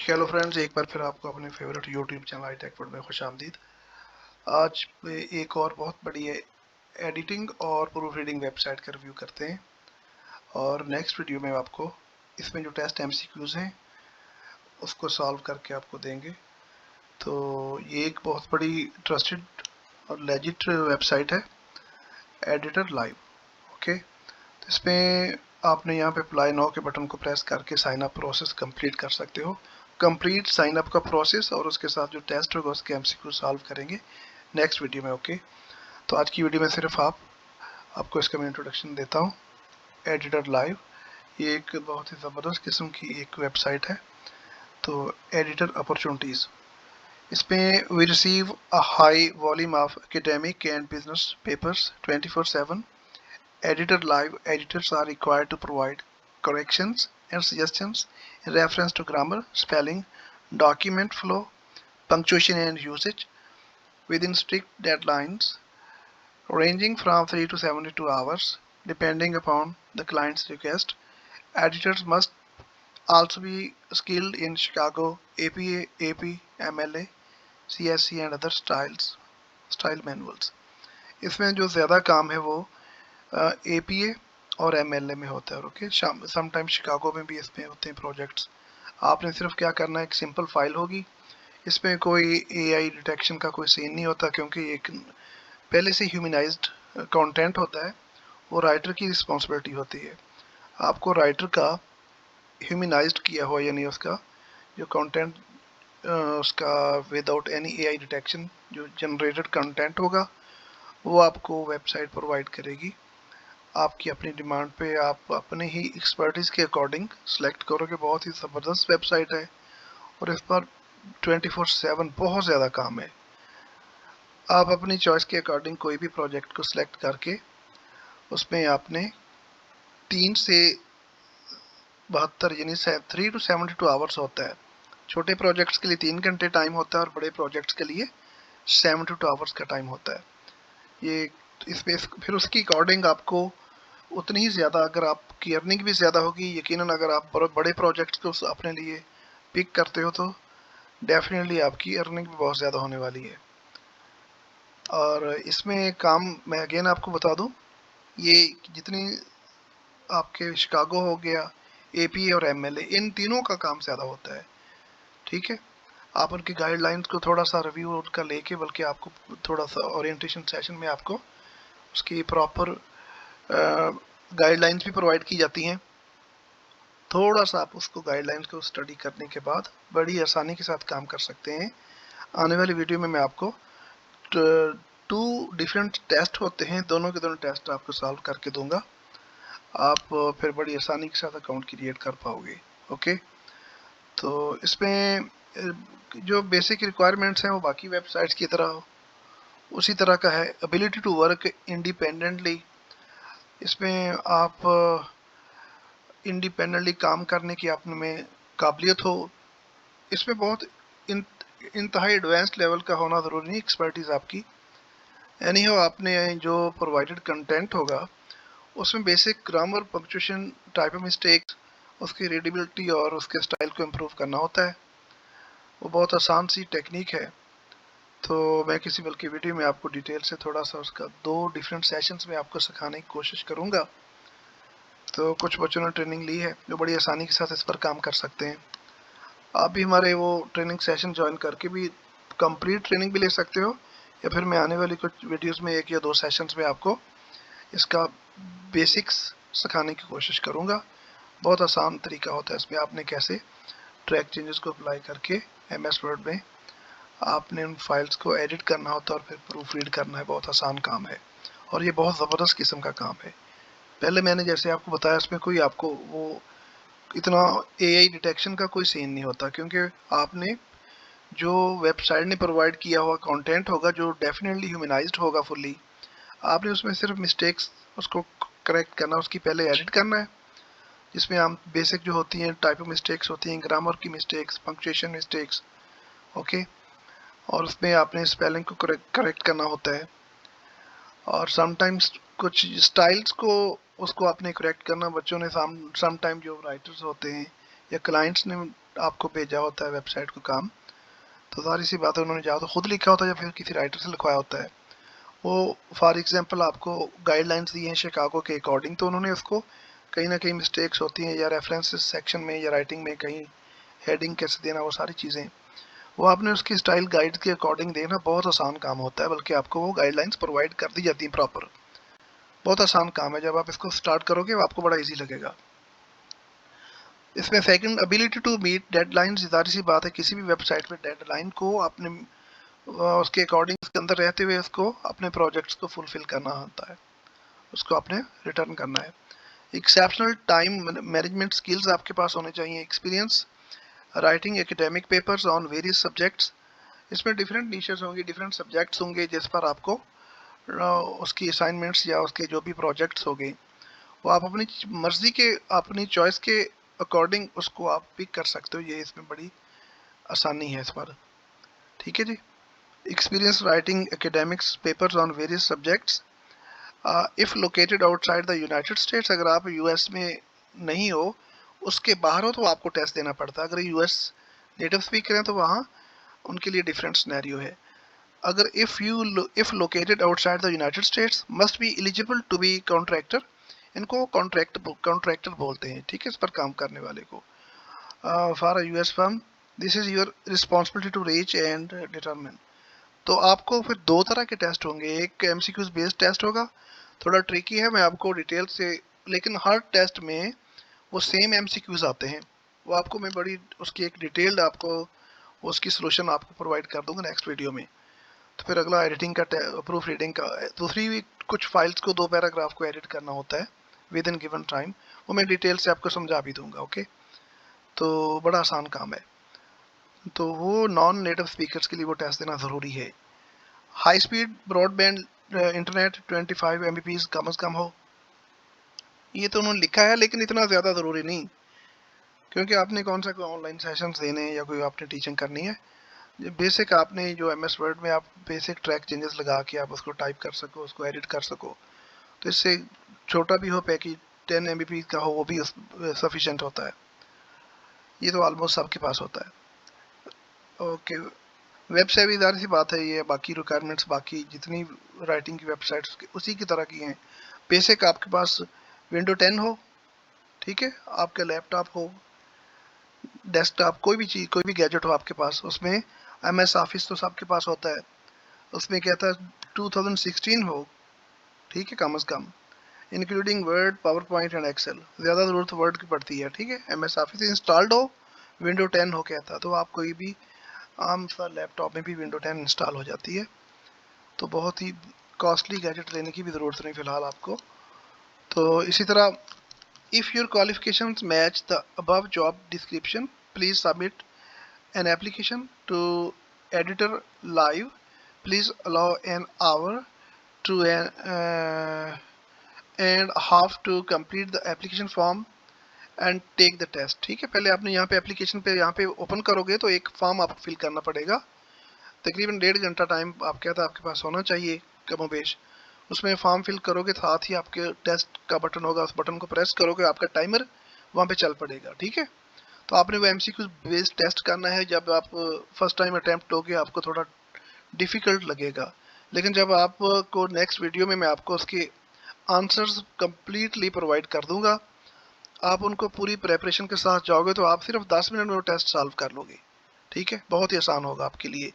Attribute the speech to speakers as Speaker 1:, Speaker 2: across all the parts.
Speaker 1: Hello friends, एक बार फिर आपको अपने favourite YouTube channel I tech world में खुश आमदीद। आज एक और बहुत बड़ी एडिटिंग और प्रूफ रीडिंग वेबसाइट का रिव्यू करते हैं। और नेक्स्ट वीडियो में आपको इसमें जो टेस्ट एमसीक्यूज हैं उसको सॉल्व करके आपको देंगे। तो ये एक बहुत बड़ी ट्रस्टेड और लेजिट वेबसाइट है, एडिटर लाइव। ओके, तो इसमें आपने यहाँ पे अप्लाई नाउ के बटन को प्रेस करके साइन अप प्रोसेस कंप्लीट कर सकते हो। कंप्लीट साइन अप का प्रोसेस और उसके साथ जो टेस्ट होगा उसके एमसीक्यू सॉल्व करेंगे नेक्स्ट वीडियो में। ओके, तो आज की वीडियो में सिर्फ आपको इसका मैं इंट्रोडक्शन देता हूँ। एडिटर लाइव ये एक बहुत ही ज़बरदस्त किस्म की एक वेबसाइट है। तो एडिटर अपॉर्चुनिटीज़, इसमें we receive a high volume of academic and business papers 24/7. Editor Live editors are required to provide corrections and suggestions in reference to grammar, spelling, document flow, punctuation and usage within strict deadlines ranging from 3 to 72 hours depending upon the client's request. Editors must also be skilled in Chicago, APA, AP, MLA, CSC and other style manuals. इसमें जो ज़्यादा काम है वो APA और MLA में होता है। ओके, समटाइम शिकागो में भी इसमें होते हैं प्रोजेक्ट्स। आपने सिर्फ क्या करना है, एक सिंपल फाइल होगी, इसमें कोई AI डिटेक्शन का कोई सीन नहीं होता क्योंकि एक पहले से ह्यूमनाइज्ड कंटेंट होता है, वो राइटर की रिस्पॉन्सिबिलिटी होती है। आपको राइटर का ह्यूमनाइज्ड किया हुआ यानी उसका जो कंटेंट उसका विदाउट एनी AI डिटेक्शन जो जनरेटेड कंटेंट होगा वो आपको वेबसाइट प्रोवाइड करेगी। आपकी अपनी डिमांड पे आप अपने ही एक्सपर्टीज के अकॉर्डिंग सेलेक्ट करोगे। बहुत ही ज़बरदस्त वेबसाइट है और इस पर 24/7 बहुत ज़्यादा काम है। आप अपनी चॉइस के अकॉर्डिंग कोई भी प्रोजेक्ट को सिलेक्ट करके उसमें आपने 3 से 72 यानी 3 to 72 आवर्स होता है। छोटे प्रोजेक्ट्स के लिए 3 घंटे टाइम होता है और बड़े प्रोजेक्ट्स के लिए 72 आवर्स का टाइम होता है। ये इसमें फिर उसकी अकॉर्डिंग आपको उतनी ही ज़्यादा, अगर आपकी अर्निंग भी ज़्यादा होगी यकीनन। अगर आप बड़े प्रोजेक्ट्स को अपने लिए पिक करते हो तो डेफिनेटली आपकी अर्निंग भी बहुत ज़्यादा होने वाली है। और इसमें काम मैं अगेन आपको बता दूं, ये जितनी आपके शिकागो हो गया, APA और MLA, इन तीनों का काम ज़्यादा होता है। ठीक है, आप उनकी गाइडलाइंस को थोड़ा सा रिव्यू उनका लेके, बल्कि आपको थोड़ा सा ओरिएंटेशन सेशन में आपको उसकी प्रॉपर गाइडलाइंस भी प्रोवाइड की जाती हैं। थोड़ा सा आप उसको गाइडलाइंस को स्टडी करने के बाद बड़ी आसानी के साथ काम कर सकते हैं। आने वाली वीडियो में मैं आपको 2 डिफरेंट टेस्ट होते हैं, दोनों के दोनों टेस्ट आपको सॉल्व करके दूंगा। आप फिर बड़ी आसानी के साथ अकाउंट क्रिएट कर पाओगे। ओके, तो इसमें जो बेसिक रिक्वायरमेंट्स हैं वो बाकी वेबसाइट्स की तरह उसी तरह का है। एबिलिटी टू वर्क इंडिपेंडेंटली, इसमें आप इंडिपेंडेंटली काम करने की आप में काबिलियत हो। इसमें बहुत इंतहाई एडवांस्ड लेवल का होना ज़रूरी नहीं, एक्सपर्टीज़ आपकी। एनी हो, आपने जो प्रोवाइडेड कंटेंट होगा उसमें basic grammar, punctuation, type of mistakes, उसकी रीडेबिलिटी और उसके स्टाइल को इम्प्रूव करना होता है। वो बहुत आसान सी टेक्निक है। तो मैं किसी बल्कि वीडियो में आपको डिटेल से थोड़ा सा उसका 2 डिफरेंट सेशंस में आपको सिखाने की कोशिश करूँगा। तो कुछ बच्चों ने ट्रेनिंग ली है जो बड़ी आसानी के साथ इस पर काम कर सकते हैं। आप भी हमारे वो ट्रेनिंग सेशन ज्वाइन करके भी कंप्लीट ट्रेनिंग भी ले सकते हो, या फिर मैं आने वाली कुछ वीडियोस में 1 या 2 सेशंस में आपको इसका बेसिक्स सिखाने की कोशिश करूँगा। बहुत आसान तरीका होता है इसमें, आपने कैसे ट्रैक चेंजेस को अप्लाई करके MS वर्ड में आपने उन फाइल्स को एडिट करना होता है और फिर प्रूफ रीड करना है। बहुत आसान काम है और ये बहुत ज़बरदस्त किस्म का काम है। पहले मैंने जैसे आपको बताया, इसमें कोई आपको वो इतना AI डिटेक्शन का कोई सीन नहीं होता क्योंकि आपने जो वेबसाइट ने प्रोवाइड किया हुआ कंटेंट होगा जो डेफिनेटली ह्यूमनाइज्ड होगा फुल्ली। आपने उसमें सिर्फ मिस्टेक्स उसको करेक्ट करना, उसकी पहले एडिट करना है, जिसमें हम बेसिक जो होती हैं टाइप ऑफ मिस्टेक्स होती हैं, ग्रामर की मिस्टेक्स, पंक्चुएशन मिस्टेक्स। ओके, और उसमें आपने स्पेलिंग को करेक्ट करना होता है और समटाइम्स कुछ स्टाइल्स को उसको आपने करेक्ट करना। बच्चों ने समटाइम जो राइटर्स होते हैं या क्लाइंट्स ने आपको भेजा होता है वेबसाइट को काम, तो सारी सी बातें उन्होंने या तो खुद लिखा होता है या फिर किसी राइटर से लिखवाया होता है। वो फॉर एग्जांपल आपको गाइडलाइंस दी हैं शिकागो के अकॉर्डिंग, तो उन्होंने उसको कहीं ना कहीं मिस्टेक्स होती हैं या रेफरेंसेस सेक्शन में या राइटिंग में कहीं हेडिंग कैसे देना, वो सारी चीज़ें वो आपने उसकी स्टाइल गाइड के अकॉर्डिंग देना बहुत आसान काम होता है, बल्कि आपको वो गाइडलाइंस प्रोवाइड कर दी जाती हैं प्रॉपर। बहुत आसान काम है, जब आप इसको स्टार्ट करोगे आपको बड़ा इजी लगेगा। इसमें second, ability to meet deadline. जाहिर सी बात है किसी भी वेबसाइट पे डेडलाइन को आपने उसके अकॉर्डिंग उसके अंदर रहते हुए उसको अपने प्रोजेक्ट्स को फुलफिल करना होता है, उसको आपने रिटर्न करना है। एक्सेप्शनल टाइम मैनेजमेंट स्किल्स आपके पास होने चाहिए। Experience writing academic papers on various subjects. इसमें डिफरेंट नीशेस होंगे, डिफरेंट सब्जेक्ट्स होंगे जिस पर आपको उसकी असाइनमेंट्स या उसके जो भी प्रोजेक्ट्स होंगे वो आप अपनी मर्जी के अपनी चॉइस के अकॉर्डिंग उसको आप पिक कर सकते हो। ये इसमें बड़ी आसानी है इस पर, ठीक है जी। Experience writing academics papers on various subjects if located outside the United States. अगर आप यूएस में नहीं हो, उसके बाहर हो, तो आपको टेस्ट देना पड़ता है। अगर यूएस नेटिव स्पीकर हैं तो वहाँ उनके लिए डिफरेंट सिनेरियो है। अगर if located outside the United States must be eligible to be contractor. इनको कॉन्ट्रैक्टर बोलते हैं, ठीक है, इस पर काम करने वाले को। For a US firm this is your responsibility to reach and determine. तो आपको फिर दो तरह के टेस्ट होंगे। एक एमसीक्यूज बेस्ड टेस्ट होगा, थोड़ा ट्रिकी है, मैं आपको डिटेल से, लेकिन हर टेस्ट में वो सेम एमसीक्यूज आते हैं। वो आपको मैं बड़ी उसकी एक डिटेल्ड आपको उसकी सोल्यूशन आपको प्रोवाइड कर दूंगा नेक्स्ट वीडियो में। तो फिर अगला एडिटिंग का, प्रूफ रीडिंग का, दूसरी भी कुछ फाइल्स को 2 पैराग्राफ को एडिट करना होता है विद इन गिवन टाइम, वो मैं डिटेल से आपको समझा भी दूंगा। ओके, तो बड़ा आसान काम है। तो वो नॉन नेटिव स्पीकर्स के लिए वो टेस्ट देना ज़रूरी है। High speed broadband internet 25 MB कम से कम हो, ये तो उन्होंने लिखा है, लेकिन इतना ज़्यादा ज़रूरी नहीं, क्योंकि आपने कौन सा कोई ऑनलाइन सेशंस देने हैं या कोई आपने टीचिंग करनी है। बेसिक आपने जो MS वर्ड में आप बेसिक ट्रैक चेंजेस लगा के आप उसको टाइप कर सको, उसको एडिट कर सको, तो इससे छोटा भी हो पैकेज 10 MB का हो वो भी सफिशेंट होता है। ये तो ऑलमोस्ट सबके पास होता है। ओके, वेब से भी ज़ाहिर सी बात है, ये बाकी रिक्वायरमेंट्स बाकी जितनी राइटिंग की वेबसाइट्स उसी की तरह की हैं। बेसिक आपके पास विंडो 10 हो, ठीक है, आपका लैपटॉप हो, डेस्कटॉप, कोई भी चीज़, कोई भी गैजेट हो आपके पास, उसमें MS ऑफिस तो सबके पास होता है। उसमें क्या था 2016 हो, ठीक है, कम से कम, including Word, PowerPoint and Excel. ज़्यादा ज़रूरत वर्ड की पड़ती है, ठीक है। MS ऑफिस इंस्टॉल्ड हो, विंडो 10 हो क्या था, तो आप कोई भी आम सा लैपटॉप में भी विंडो 10 इंस्टॉल हो जाती है। तो बहुत ही कॉस्टली गैजेट लेने की भी ज़रूरत नहीं फ़िलहाल आपको। तो इसी तरह if your qualifications match the above job description please submit an application to editor live. Please allow an hour to an and half to complete the application form and take the test। ठीक है, पहले आपने यहाँ पे application पे यहाँ पे open करोगे तो एक फॉर्म आपको फिल करना पड़ेगा। तकरीबन 1.5 घंटा टाइम आपके पास होना चाहिए कमोबेश। उसमें फॉर्म फिल करोगे, साथ ही आपके टेस्ट का बटन होगा, उस बटन को प्रेस करोगे, आपका टाइमर वहाँ पे चल पड़ेगा, ठीक है। तो आपने वो MCQ बेस्ड टेस्ट करना है। जब आप फर्स्ट टाइम अटैम्प्ट दोगे आपको थोड़ा डिफ़िकल्ट लगेगा, लेकिन जब आपको नेक्स्ट वीडियो में मैं आपको उसके आंसर्स कंप्लीटली प्रोवाइड कर दूंगा, आप उनको पूरी प्रेपरेशन के साथ जाओगे तो आप सिर्फ 10 मिनट में वो टेस्ट सॉल्व कर लोगे, ठीक है। बहुत ही आसान होगा आपके लिए।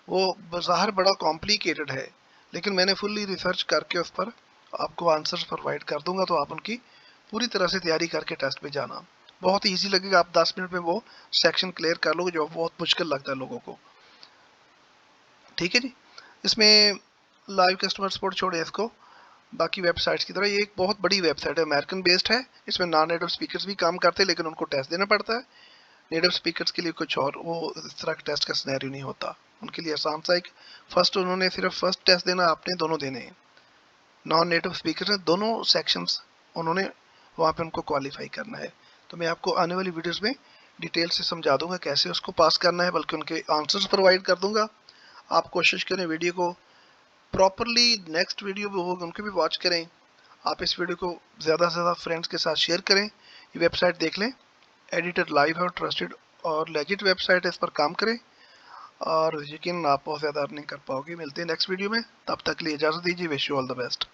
Speaker 1: वो बाहर बड़ा कॉम्प्लिकेटेड है, लेकिन मैंने फुल्ली रिसर्च करके उस पर आपको आंसर्स प्रोवाइड कर दूंगा, तो आप उनकी पूरी तरह से तैयारी करके टेस्ट में जाना। बहुत ही ईजी लगेगा, आप 10 मिनट में वो सेक्शन क्लियर कर लोगे जो बहुत मुश्किल लगता है लोगों को, ठीक है जी। इसमें लाइव कस्टमर सपोर्ट छोड़े इसको, बाकी वेबसाइट्स की तरह ये एक बहुत बड़ी वेबसाइट है, अमेरिकन बेस्ड है। इसमें नॉन नेटिव स्पीकर्स भी काम करते हैं, लेकिन उनको टेस्ट देना पड़ता है। नेटिव स्पीकर्स के लिए कुछ और वो इस तरह का टेस्ट का सिनेरियो नहीं होता, उनके लिए आसान सा एक फर्स्ट, उन्होंने सिर्फ फर्स्ट टेस्ट देना, आपने दोनों देने हैं। नॉन नेटिव स्पीकर हैं, दोनों सेक्शंस उन्होंने वहाँ पे उनको क्वालिफाई करना है। तो मैं आपको आने वाली वीडियोस में डिटेल से समझा दूंगा कैसे उसको पास करना है, बल्कि उनके आंसर्स प्रोवाइड कर दूंगा। आप कोशिश करें वीडियो को प्रॉपरली, नेक्स्ट वीडियो भी होगा उनके भी वॉच करें। आप इस वीडियो को ज़्यादा से ज़्यादा फ्रेंड्स के साथ शेयर करें, ये वेबसाइट देख लें एडिटर लाइव है और ट्रस्टेड और लेजिट वेबसाइट है, इस पर काम करें और यकीन आप बहुत ज़्यादा अर्निंग कर पाओगे। मिलते हैं नेक्स्ट वीडियो में, तब तक के लिए इजाज़त दीजिए। Wish you all the best.